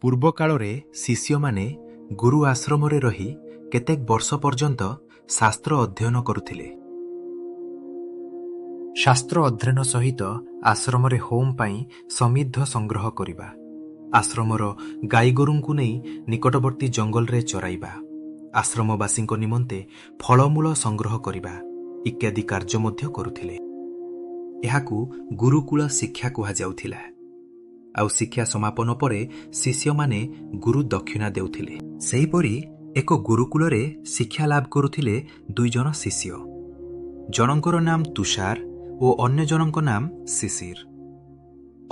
ପୂର୍ବକାଳରେ ଶିଷ୍ୟମାନେ ଗୁରୁ ଆଶ୍ରମରେ ରହି କେତେକ ବର୍ଷ ପର୍ଯ୍ୟନ୍ତ ଶାସ୍ତ୍ର ଅଧ୍ୟୟନ କରୁଥିଲେ। ଶାସ୍ତ୍ର ଅଧ୍ୟୟନ ସହିତ ଆଶ୍ରମରେ ହୋମ ପାଇଁ ସମୃଦ୍ଧ ସଂଗ୍ରହ କରିବା, ଆଶ୍ରମର ଗାଈଗୋରୁଙ୍କୁ ନେଇ ନିକଟବର୍ତ୍ତୀ ଜଙ୍ଗଲରେ ଚରାଇବା, ଆଶ୍ରମବାସୀଙ୍କ ନିମନ୍ତେ ଫଳମୂଳ ସଂଗ୍ରହ କରିବା ଇତ୍ୟାଦି କାର୍ଯ୍ୟ ମଧ୍ୟ କରୁଥିଲେ। ଏହାକୁ ଗୁରୁକୁଳ ଶିକ୍ଷା କୁହାଯାଉଥିଲା। ଆଉ ଶିକ୍ଷା ସମାପନ ପରେ ଶିଷ୍ୟମାନେ ଗୁରୁ ଦକ୍ଷିଣା ଦେଉଥିଲେ। ସେହିପରି ଏକ ଗୁରୁକୁଳରେ ଶିକ୍ଷା ଲାଭ କରୁଥିଲେ 2 ଜଣ ଶିଷ୍ୟ। ଜଣଙ୍କର ନାମ ତୁଷାର ଓ ଅନ୍ୟ ଜଣଙ୍କ ନାମ ଶିଶିର।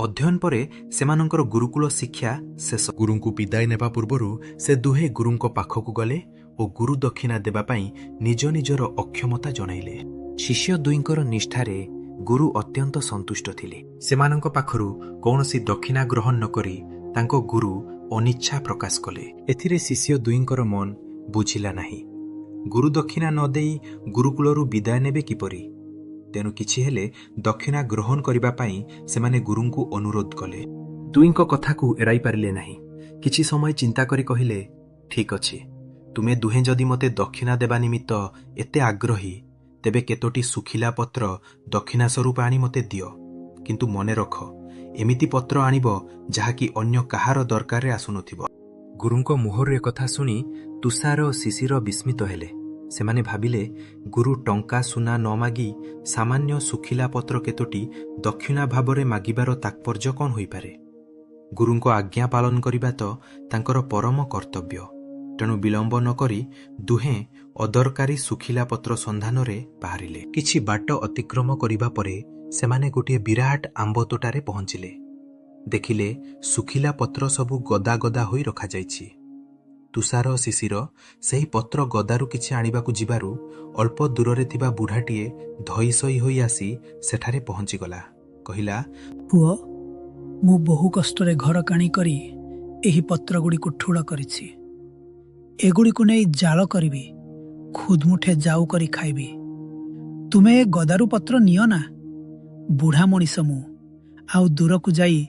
ଅଧ୍ୟୟନ ପରେ ସେମାନଙ୍କର ଗୁରୁକୁଳ ଶିକ୍ଷା ଶେଷ। ଗୁରୁଙ୍କୁ ବିଦାୟ ନେବା ପୂର୍ବରୁ ସେ ଦୁହେଁ ଗୁରୁଙ୍କ ପାଖକୁ ଗଲେ ଓ ଗୁରୁ ଦକ୍ଷିଣା ଦେବା ପାଇଁ ନିଜ ନିଜର ଅକ୍ଷମତା ଜଣାଇଲେ। ଶିଷ୍ୟ ଦୁଇଙ୍କର ନିଷ୍ଠାରେ ଗୁରୁ ଅତ୍ୟନ୍ତ ସନ୍ତୁଷ୍ଟ ଥିଲେ। ସେମାନଙ୍କ ପାଖରୁ କୌଣସି ଦକ୍ଷିଣା ଗ୍ରହଣ ନ କରି ତାଙ୍କ ଗୁରୁ ଅନିଚ୍ଛା ପ୍ରକାଶ କଲେ। ଏଥିରେ ଶିଷ୍ୟ ଦୁଇଙ୍କର ମନ ବୁଝିଲା ନାହିଁ। ଗୁରୁ ଦକ୍ଷିଣା ନ ଦେଇ ଗୁରୁକୁଳରୁ ବିଦାୟ ନେବେ କିପରି? ତେଣୁ କିଛି ହେଲେ ଦକ୍ଷିଣା ଗ୍ରହଣ କରିବା ପାଇଁ ସେମାନେ ଗୁରୁଙ୍କୁ ଅନୁରୋଧ କଲେ। ଦୁଇଙ୍କ କଥାକୁ ଏଡ଼ାଇ ପାରିଲେ ନାହିଁ। କିଛି ସମୟ ଚିନ୍ତା କରି କହିଲେ, ଠିକ୍ ଅଛି, ତୁମେ ଦୁହେଁ ଯଦି ମୋତେ ଦକ୍ଷିଣା ଦେବା ନିମିତ୍ତ ଏତେ ଆଗ୍ରହୀ, ତେବେ କେତୋଟି ଶୁଖିଲା ପତ୍ର ଦକ୍ଷିଣା ସ୍ୱରୂପ ଆଣି ମୋତେ ଦିଅ। କିନ୍ତୁ ମନେ ରଖ, ଏମିତି ପତ୍ର ଆଣିବ ଯାହାକି ଅନ୍ୟ କାହାର ଦରକାରରେ ଆସୁନଥିବ। ଗୁରୁଙ୍କ ମୁହଁରୁ ଏକଥା ଶୁଣି ତୁଷାର ଓ ଶିଶିର ବିସ୍ମିତ ହେଲେ। ସେମାନେ ଭାବିଲେ, ଗୁରୁ ଟଙ୍କା ସୁନା ନ ମାଗି ସାମାନ୍ୟ ଶୁଖିଲା ପତ୍ର କେତୋଟି ଦକ୍ଷିଣା ଭାବରେ ମାଗିବାର ତାତ୍ପର୍ଯ୍ୟ କ'ଣ ହୋଇପାରେ? ଗୁରୁଙ୍କ ଆଜ୍ଞା ପାଳନ କରିବା ତ ତାଙ୍କର ପରମ କର୍ତ୍ତବ୍ୟ। ତେଣୁ ବିଳମ୍ବ ନ କରି ଦୁହେଁ ଅଦରକାରୀ ଶୁଖିଲା ପତ୍ର ସନ୍ଧାନରେ ବାହାରିଲେ। କିଛି ବାଟ ଅତିକ୍ରମ କରିବା ପରେ ସେମାନେ ଗୋଟିଏ ବିରାଟ ଆମ୍ବ ତୋଟାରେ ପହଞ୍ଚିଲେ। ଦେଖିଲେ ଶୁଖିଲା ପତ୍ର ସବୁ ଗଦା ଗଦା ହୋଇ ରଖାଯାଇଛି। ତୁଷାର ଓ ଶିଶିର ସେହି ପତ୍ର ଗଦାରୁ କିଛି ଆଣିବାକୁ ଯିବାରୁ ଅଳ୍ପ ଦୂରରେ ଥିବା ବୁଢ଼ାଟିଏ ଧଇସଇ ହୋଇ ଆସି ସେଠାରେ ପହଞ୍ଚିଗଲା। କହିଲା, ପୁଅ, ମୁଁ ବହୁ କଷ୍ଟରେ ଘର କାଣି କରି ଏହି ପତ୍ରଗୁଡ଼ିକୁ ଠୁଳ କରିଛି। ଏଗୁଡ଼ିକୁ ନେଇ ଜାଳ କରିବି, ଖୁଦମୁଠେ ଯାଉ କରି ଖାଇବି। ତୁମେ ଏ ଗଦାରୁ ପତ୍ର ନିଅ ନା। ବୁଢ଼ା ମଣିଷ ମୁଁ, ଆଉ ଦୂରକୁ ଯାଇ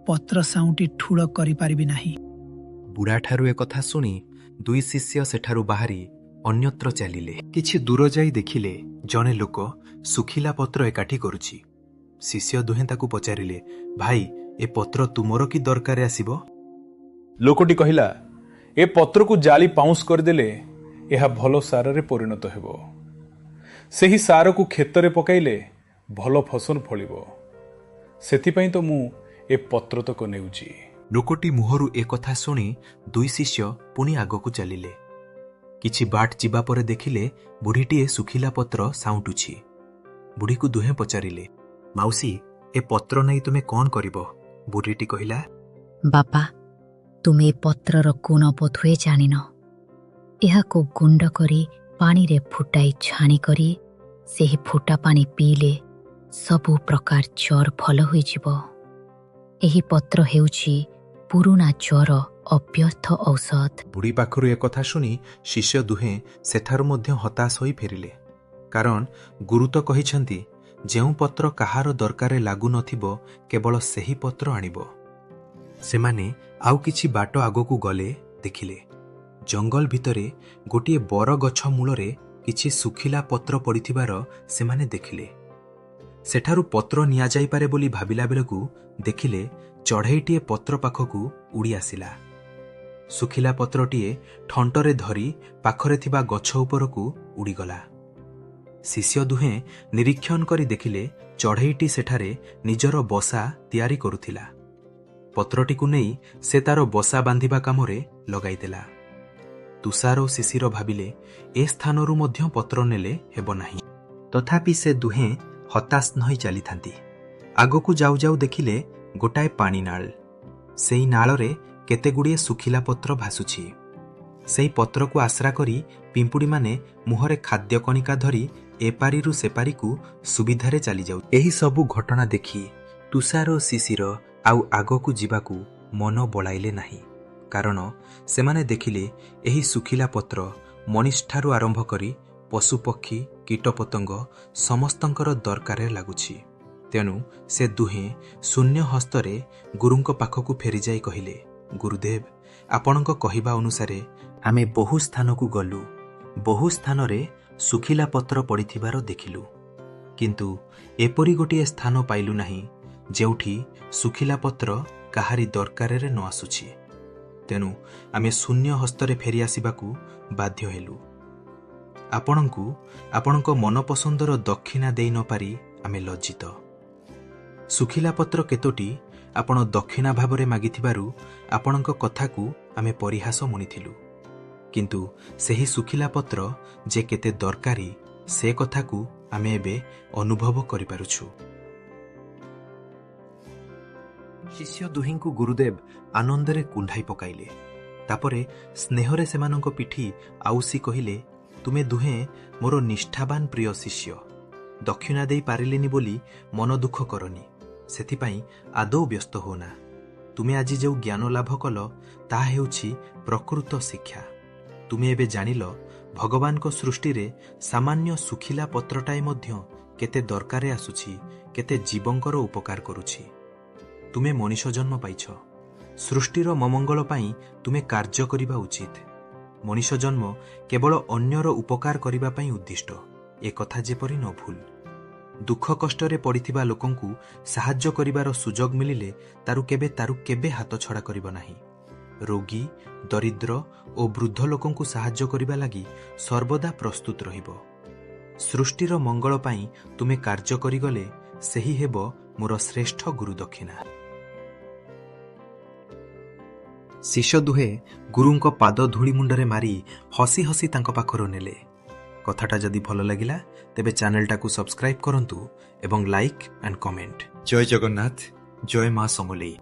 ପତ୍ର ସାଉଁଟି ଠୁଳ କରିପାରିବି ନାହିଁ। ବୁଢ଼ାଠାରୁ ଏକଥା ଶୁଣି 2 ଶିଷ୍ୟ ସେଠାରୁ ବାହାରି ଅନ୍ୟତ୍ର ଚାଲିଲେ। କିଛି ଦୂର ଯାଇ ଦେଖିଲେ ଜଣେ ଲୋକ ଶୁଖିଲା ପତ୍ର ଏକାଠି କରୁଛି। ଶିଷ୍ୟ ଦୁହେଁ ତାକୁ ପଚାରିଲେ, ଭାଇ, ଏ ପତ୍ର ତୁମର କି ଦରକାରେ ଆସିବ? ଲୋକଟି କହିଲା, ଏ ପତ୍ରକୁ ଜାଳି ପାଉଁଶ କରିଦେଲେ ଏହା ଭଲ ସାରରେ ପରିଣତ ହେବ। ସେହି ସାରକୁ କ୍ଷେତରେ ପକାଇଲେ ଭଲ ଫସଲ ଫଳିବ। ସେଥିପାଇଁ ତ ମୁଁ ଏ ପତ୍ରତକ ନେଉଛି। ଲୋକଟି ମୁହଁରୁ ଏକଥା ଶୁଣି 2 ଶିଷ୍ୟ ପୁଣି ଆଗକୁ ଚାଲିଲେ। କିଛି ବାଟ ଯିବା ପରେ ଦେଖିଲେ ବୁଢ଼ୀଟିଏ ଶୁଖିଲା ପତ୍ର ସାଉଁଟୁଛି। ବୁଢ଼ୀକୁ ଦୁହେଁ ପଚାରିଲେ, ମାଉସୀ, ଏ ପତ୍ର ନେଇ ତୁମେ କ'ଣ କରିବ? ବୁଢ଼ୀଟି କହିଲା, ବାପା, ତୁମେ ଏ ପତ୍ରର ଗୁଣ ବୋଧହୁଏ ଜାଣିନ। ଏହାକୁ ଗୁଣ୍ଡ କରି ପାଣିରେ ଫୁଟାଇ ଛାଣି କରି ସେହି ଫୁଟା ପାଣି ପିଇଲେ ସବୁ ପ୍ରକାର ଜ୍ୱର ଭଲ ହୋଇଯିବ। ଏହି ପତ୍ର ହେଉଛି ପୁରୁଣା ଜ୍ୱର ଅବ୍ୟର୍ଥ ଔଷଧ। ବୁଢ଼ୀ ପାଖରୁ ଏକଥା ଶୁଣି ଶିଷ୍ୟ ଦୁହେଁ ସେଠାରୁ ମଧ୍ୟ ହତାଶ ହୋଇ ଫେରିଲେ। କାରଣ ଗୁରୁ ତ କହିଛନ୍ତି, ଯେଉଁ ପତ୍ର କାହାର ଦରକାରେ ଲାଗୁନଥିବ କେବଳ ସେହି ପତ୍ର ଆଣିବ। ସେମାନେ ଆଉ କିଛି ବାଟ ଆଗକୁ ଗଲେ ଦେଖିଲେ ଜଙ୍ଗଲ ଭିତରେ ଗୋଟିଏ ବର ଗଛ ମୂଳରେ କିଛି ଶୁଖିଲା ପତ୍ର ପଡ଼ିଥିବାର ସେମାନେ ଦେଖିଲେ। ସେଠାରୁ ପତ୍ର ନିଆଯାଇପାରେ ବୋଲି ଭାବିଲା ବେଳକୁ ଦେଖିଲେ ଚଢ଼େଇଟିଏ ପତ୍ର ପାଖକୁ ଉଡ଼ି ଆସିଲା। ଶୁଖିଲା ପତ୍ରଟିଏ ଠଣ୍ଟରେ ଧରି ପାଖରେ ଥିବା ଗଛ ଉପରକୁ ଉଡ଼ିଗଲା। ଶିଷ୍ୟ ଦୁହେଁ ନିରୀକ୍ଷଣ କରି ଦେଖିଲେ ଚଢ଼େଇଟି ସେଠାରେ ନିଜର ବସା ତିଆରି କରୁଥିଲା। ପତ୍ରଟିକୁ ନେଇ ସେ ତାର ବସା ବାନ୍ଧିବା କାମରେ ଲଗାଇଦେଲା। ତୁଷାର ଓ ଶିଶିର ଭାବିଲେ, ଏ ସ୍ଥାନରୁ ମଧ୍ୟ ପତ୍ର ନେଲେ ହେବ ନାହିଁ। ତଥାପି ସେ ଦୁହେଁ ହତାଶ ନ ହୋଇ ଚାଲିଥାନ୍ତି। ଆଗକୁ ଯାଉ ଯାଉ ଦେଖିଲେ ଗୋଟାଏ ପାଣି ନାଳ। ସେହି ନାଳରେ କେତେଗୁଡ଼ିଏ ଶୁଖିଲା ପତ୍ର ଭାସୁଛି। ସେହି ପତ୍ରକୁ ଆଶ୍ରା କରି ପିମ୍ପୁଡ଼ିମାନେ ମୁହଁରେ ଖାଦ୍ୟ କଣିକା ଧରି ଏପାରିରୁ ସେପାରିକୁ ସୁବିଧାରେ ଚାଲିଯାଉ। ଏହି ସବୁ ଘଟଣା ଦେଖି ତୁଷାର ଓ ଶିଶିର ଆଉ ଆଗକୁ ଯିବାକୁ ମନ ବଳାଇଲେ ନାହିଁ। କାରଣ ସେମାନେ ଦେଖିଲେ ଏହି ଶୁଖିଲା ପତ୍ର ମଣିଷଠାରୁ ଆରମ୍ଭ କରି ପଶୁପକ୍ଷୀ କୀଟପତଙ୍ଗ ସମସ୍ତଙ୍କର ଦରକାରରେ ଲାଗୁଛି। ତେଣୁ ସେ ଦୁହେଁ ଶୂନ୍ୟ ହସ୍ତରେ ଗୁରୁଙ୍କ ପାଖକୁ ଫେରିଯାଇ କହିଲେ, ଗୁରୁଦେବ, ଆପଣଙ୍କ କହିବା ଅନୁସାରେ ଆମେ ବହୁ ସ୍ଥାନକୁ ଗଲୁ। ବହୁ ସ୍ଥାନରେ ଶୁଖିଲା ପତ୍ର ପଡ଼ିଥିବାର ଦେଖିଲୁ, କିନ୍ତୁ ଏପରି ଗୋଟିଏ ସ୍ଥାନ ପାଇଲୁ ନାହିଁ ଯେଉଁଠି ଶୁଖିଲା ପତ୍ର କାହାରି ଦରକାରରେ ନ ଆସୁଛି। ତେଣୁ ଆମେ ଶୂନ୍ୟ ହସ୍ତରେ ଫେରିଆସିବାକୁ ବାଧ୍ୟ ହେଲୁ। ଆପଣଙ୍କୁ ଆପଣଙ୍କ ମନପସନ୍ଦର ଦକ୍ଷିଣା ଦେଇ ନ ପାରି ଆମେ ଲଜ୍ଜିତ। ଶୁଖିଲା ପତ୍ର କେତୋଟି ଆପଣ ଦକ୍ଷିଣା ଭାବରେ ମାଗିଥିବାରୁ ଆପଣଙ୍କ କଥାକୁ ଆମେ ପରିହାସ ମଣିଥିଲୁ, କିନ୍ତୁ ସେହି ଶୁଖିଲା ପତ୍ର ଯେ କେତେ ଦରକାରୀ ସେ କଥାକୁ ଆମେ ଏବେ ଅନୁଭବ କରିପାରୁଛୁ। ଶିଷ୍ୟ ଦୁହିଁଙ୍କୁ ଗୁରୁଦେବ ଆନନ୍ଦରେ କୁଣ୍ଢାଇ ପକାଇଲେ। ତାପରେ ସ୍ନେହରେ ସେମାନଙ୍କ ପିଠି ଆଉସି କହିଲେ, ତୁମେ ଦୁହେଁ ମୋର ନିଷ୍ଠାବାନ ପ୍ରିୟ ଶିଷ୍ୟ। ଦକ୍ଷିଣା ଦେଇ ପାରିଲିନି ବୋଲି ମନ ଦୁଃଖ କରନି, ସେଥିପାଇଁ ଆଦୌ ବ୍ୟସ୍ତ ହୁଅନା। ତୁମେ ଆଜି ଯେଉଁ ଜ୍ଞାନ ଲାଭ କଲ ତାହା ହେଉଛି ପ୍ରକୃତ ଶିକ୍ଷା। ତୁମେ ଏବେ ଜାଣିଲ ଭଗବାନଙ୍କ ସୃଷ୍ଟିରେ ସାମାନ୍ୟ ଶୁଖିଲା ପତ୍ରଟାଏ ମଧ୍ୟ କେତେ ଦରକାରେ ଆସୁଛି, କେତେ ଜୀବଙ୍କର ଉପକାର କରୁଛି। ତୁମେ ମଣିଷ ଜନ୍ମ ପାଇଛ, ସୃଷ୍ଟିର ମମଙ୍ଗଳ ପାଇଁ ତୁମେ କାର୍ଯ୍ୟ କରିବା ଉଚିତ। ମଣିଷ ଜନ୍ମ କେବଳ ଅନ୍ୟର ଉପକାର କରିବା ପାଇଁ ଉଦ୍ଦିଷ୍ଟ, ଏ କଥା ଯେପରି ନ ଭୁଲ। ଦୁଃଖ କଷ୍ଟରେ ପଡ଼ିଥିବା ଲୋକଙ୍କୁ ସାହାଯ୍ୟ କରିବାର ସୁଯୋଗ ମିଳିଲେ ତାରୁ କେବେ ହାତଛଡ଼ା କରିବ ନାହିଁ। ରୋଗୀ, ଦରିଦ୍ର ଓ ବୃଦ୍ଧ ଲୋକଙ୍କୁ ସାହାଯ୍ୟ କରିବା ଲାଗି ସର୍ବଦା ପ୍ରସ୍ତୁତ ରହିବ। ସୃଷ୍ଟିର ମଙ୍ଗଳ ପାଇଁ ତୁମେ କାର୍ଯ୍ୟ କରିଗଲେ ସେହି ହେବ ମୋର ଶ୍ରେଷ୍ଠ ଗୁରୁ ଦକ୍ଷିଣା। ଶିଷ୍ୟ ଦୁହେଁ ଗୁରୁଙ୍କ ପାଦ ଧୂଳି ମୁଣ୍ଡରେ ମାରି ହସି ହସି ତାଙ୍କ ପାଖରୁ ନେଲେ। କଥାଟା ଯଦି ଭଲ ଲାଗିଲା ତେବେ ଚ୍ୟାନେଲଟାକୁ ସବସ୍କ୍ରାଇବ୍ କରନ୍ତୁ ଏବଂ ଲାଇକ୍ ଆଣ୍ଡ କମେଣ୍ଟ। ଜୟ ଜଗନ୍ନାଥ, ଜୟ ମା ସମଲେଇ।